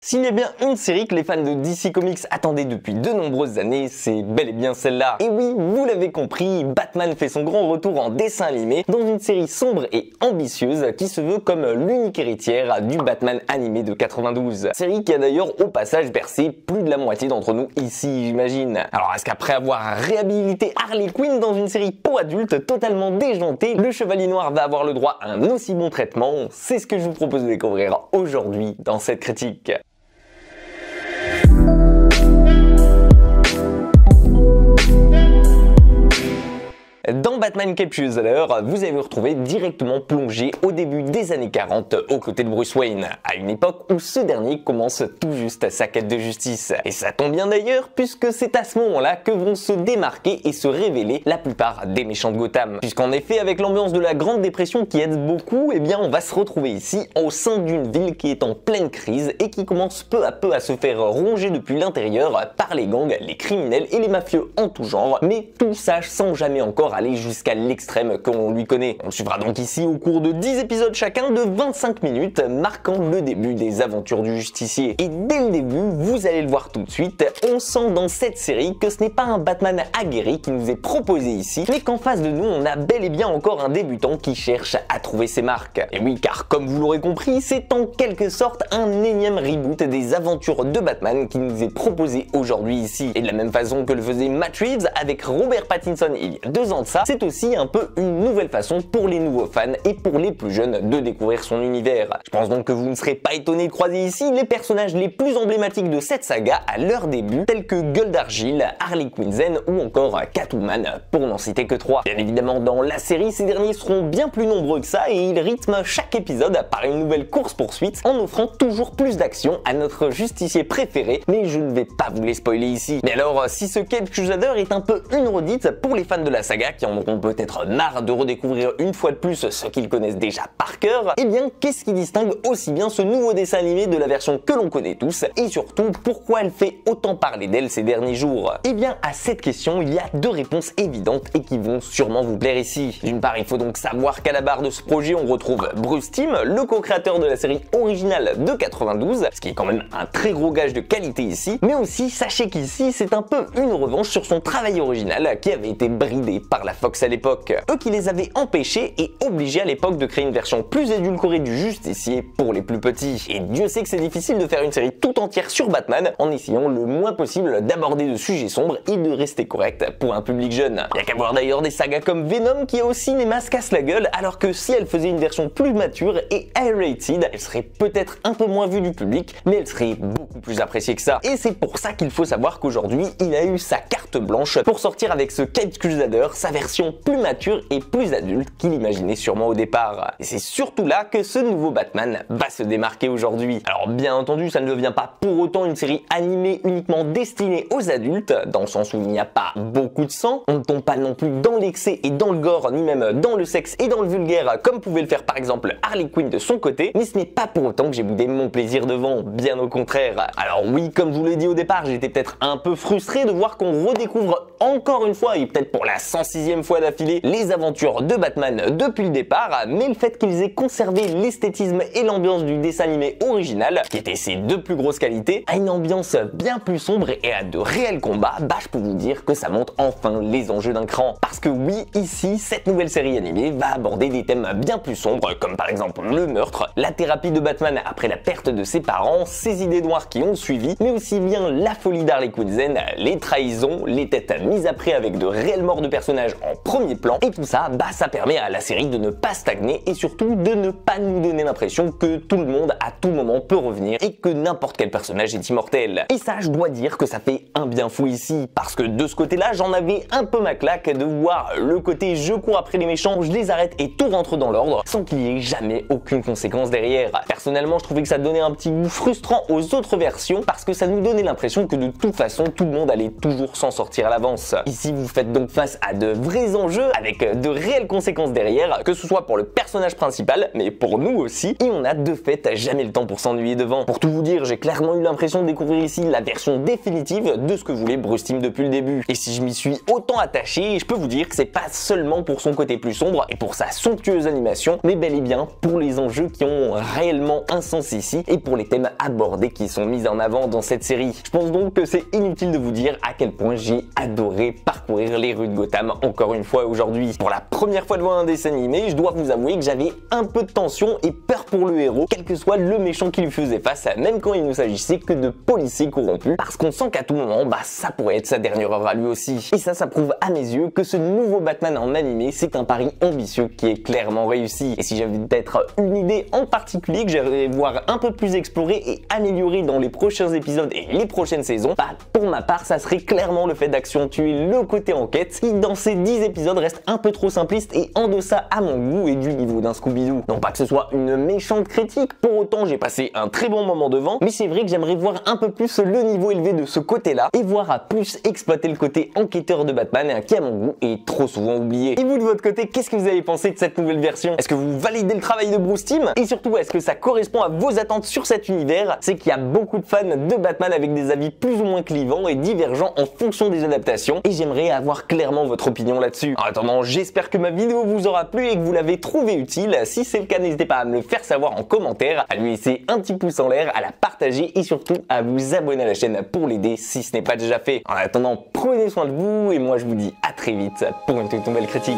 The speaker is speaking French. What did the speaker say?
S'il y a bien une série que les fans de DC Comics attendaient depuis de nombreuses années, c'est bel et bien celle-là. Et oui, vous l'avez compris, Batman fait son grand retour en dessin animé dans une série sombre et ambitieuse qui se veut comme l'unique héritière du Batman animé de 92. Série qui a d'ailleurs au passage bercé plus de la moitié d'entre nous ici, j'imagine. Alors est-ce qu'après avoir réhabilité Harley Quinn dans une série pour adultes totalement déjantée, le Chevalier Noir va avoir le droit à un aussi bon traitement? C'est ce que je vous propose de découvrir aujourd'hui dans cette critique. Dans Batman Capes alors, vous allez vous retrouver directement plongé au début des années 40 aux côtés de Bruce Wayne, à une époque où ce dernier commence tout juste sa quête de justice. Et ça tombe bien d'ailleurs, puisque c'est à ce moment-là que vont se démarquer et se révéler la plupart des méchants de Gotham. Puisqu'en effet, avec l'ambiance de la Grande Dépression qui aide beaucoup, eh bien on va se retrouver ici au sein d'une ville qui est en pleine crise et qui commence peu à peu à se faire ronger depuis l'intérieur par les gangs, les criminels et les mafieux en tout genre, mais tout ça sans jamais encore aller jusqu'à l'extrême que l'on lui connaît. On suivra donc ici au cours de 10 épisodes chacun de 25 minutes, marquant le début des aventures du justicier. Et dès le début, vous allez le voir tout de suite, on sent dans cette série que ce n'est pas un Batman aguerri qui nous est proposé ici, mais qu'en face de nous, on a bel et bien encore un débutant qui cherche à trouver ses marques. Et oui, car comme vous l'aurez compris, c'est en quelque sorte un énième reboot des aventures de Batman qui nous est proposé aujourd'hui ici. Et de la même façon que le faisait Matt Reeves avec Robert Pattinson il y a 2 ans de ça, c'est aussi un peu une nouvelle façon pour les nouveaux fans et pour les plus jeunes de découvrir son univers. Je pense donc que vous ne serez pas étonnés de croiser ici les personnages les plus emblématiques de cette saga à leur début, tels que Gueule d'Argile, Harley Quinn ou encore Catwoman, pour n'en citer que 3. Bien évidemment, dans la série, ces derniers seront bien plus nombreux que ça et ils rythment chaque épisode par une nouvelle course-poursuite en offrant toujours plus d'action à notre justicier préféré, mais je ne vais pas vous les spoiler ici. Mais alors, si ce Capes Crusader est un peu une redite pour les fans de la saga qui en auront peut-être marre de redécouvrir une fois de plus ce qu'ils connaissent déjà par cœur, eh bien qu'est-ce qui distingue aussi bien ce nouveau dessin animé de la version que l'on connaît tous, et surtout pourquoi elle fait autant parler d'elle ces derniers jours? Eh bien à cette question il y a 2 réponses évidentes et qui vont sûrement vous plaire ici. D'une part, il faut donc savoir qu'à la barre de ce projet on retrouve Bruce Timm, le co-créateur de la série originale de 92, ce qui est quand même un très gros gage de qualité ici, mais aussi sachez qu'ici c'est un peu une revanche sur son travail original qui avait été bridé par la Fox à l'époque. Eux qui les avaient empêchés et obligés à l'époque de créer une version plus édulcorée du justicier pour les plus petits. Et Dieu sait que c'est difficile de faire une série tout entière sur Batman en essayant le moins possible d'aborder de sujets sombres et de rester correct pour un public jeune. Il y a qu'à voir d'ailleurs des sagas comme Venom qui au cinéma se casse la gueule, alors que si elle faisait une version plus mature et R-rated, elle serait peut-être un peu moins vue du public, mais elle serait beaucoup plus appréciée que ça. Et c'est pour ça qu'il faut savoir qu'aujourd'hui, il a eu sa carte blanche pour sortir avec ce Capes Crusader, sa version plus mature et plus adulte qu'il imaginait sûrement au départ. Et c'est surtout là que ce nouveau Batman va se démarquer aujourd'hui. Alors bien entendu, ça ne devient pas pour autant une série animée uniquement destinée aux adultes, dans le sens où il n'y a pas beaucoup de sang, on ne tombe pas non plus dans l'excès et dans le gore, ni même dans le sexe et dans le vulgaire, comme pouvait le faire par exemple Harley Quinn de son côté, mais ce n'est pas pour autant que j'ai boudé mon plaisir devant, bien au contraire. Alors oui, comme je vous l'ai dit au départ, j'étais peut-être un peu frustré de voir qu'on redécouvre encore une fois, et peut-être pour la 106e fois d'affilée, les aventures de Batman depuis le départ, mais le fait qu'ils aient conservé l'esthétisme et l'ambiance du dessin animé original, qui étaient ses 2 plus grosses qualités, à une ambiance bien plus sombre et à de réels combats, bah je peux vous dire que ça montre enfin les enjeux d'un cran. Parce que oui, ici, cette nouvelle série animée va aborder des thèmes bien plus sombres, comme par exemple le meurtre, la thérapie de Batman après la perte de ses parents, ses idées noires qui ont suivi, mais aussi bien la folie d'Harley Quinn, les trahisons, les têtes mises à prix avec de réelles morts de personnages en premier plan, et tout ça, bah ça permet à la série de ne pas stagner et surtout de ne pas nous donner l'impression que tout le monde à tout moment peut revenir et que n'importe quel personnage est immortel. Et ça, je dois dire que ça fait un bien fou ici, parce que de ce côté-là, j'en avais un peu ma claque de voir le côté je cours après les méchants, je les arrête et tout rentre dans l'ordre, sans qu'il y ait jamais aucune conséquence derrière. Personnellement, je trouvais que ça donnait un petit goût frustrant aux autres versions, parce que ça nous donnait l'impression que de toute façon, tout le monde allait toujours s'en sortir à l'avance. Ici, vous faites donc face à de vrais vrais enjeux avec de réelles conséquences derrière, que ce soit pour le personnage principal, mais pour nous aussi, et on a de fait jamais le temps pour s'ennuyer devant. Pour tout vous dire, j'ai clairement eu l'impression de découvrir ici la version définitive de ce que voulait Bruce Timm depuis le début. Et si je m'y suis autant attaché, je peux vous dire que c'est pas seulement pour son côté plus sombre et pour sa somptueuse animation, mais bel et bien pour les enjeux qui ont réellement un sens ici et pour les thèmes abordés qui sont mis en avant dans cette série. Je pense donc que c'est inutile de vous dire à quel point j'ai adoré parcourir les rues de Gotham encore une fois aujourd'hui. Pour la première fois devant un dessin animé, je dois vous avouer que j'avais un peu de tension et peur pour le héros, quel que soit le méchant qui lui faisait face, même quand il ne s'agissait que de policiers corrompus, parce qu'on sent qu'à tout moment, ça pourrait être sa dernière heure à lui aussi. Et ça prouve à mes yeux que ce nouveau Batman en animé, c'est un pari ambitieux qui est clairement réussi. Et si j'avais peut-être une idée en particulier que j'aimerais voir un peu plus explorée et améliorée dans les prochains épisodes et les prochaines saisons, pour ma part, ça serait clairement le fait d'accentuer le côté enquête, qui dans ces 10 épisodes reste un peu trop simpliste et en deçà à mon goût et du niveau d'un Scooby-Doo. Non pas que ce soit une méchante critique, pour autant j'ai passé un très bon moment devant, mais c'est vrai que j'aimerais voir un peu plus le niveau élevé de ce côté-là et voir à plus exploiter le côté enquêteur de Batman qui à mon goût est trop souvent oublié. Et vous de votre côté, qu'est-ce que vous avez pensé de cette nouvelle version? Est-ce que vous validez le travail de Bruce Timm? Et surtout, est-ce que ça correspond à vos attentes sur cet univers? C'est qu'il y a beaucoup de fans de Batman avec des avis plus ou moins clivants et divergents en fonction des adaptations et j'aimerais avoir clairement votre opinion là-dessus. En attendant, j'espère que ma vidéo vous aura plu et que vous l'avez trouvé utile. Si c'est le cas, n'hésitez pas à me le faire savoir en commentaire, à lui laisser un petit pouce en l'air, à la partager et surtout à vous abonner à la chaîne pour l'aider si ce n'est pas déjà fait. En attendant, prenez soin de vous et moi je vous dis à très vite pour une toute nouvelle critique.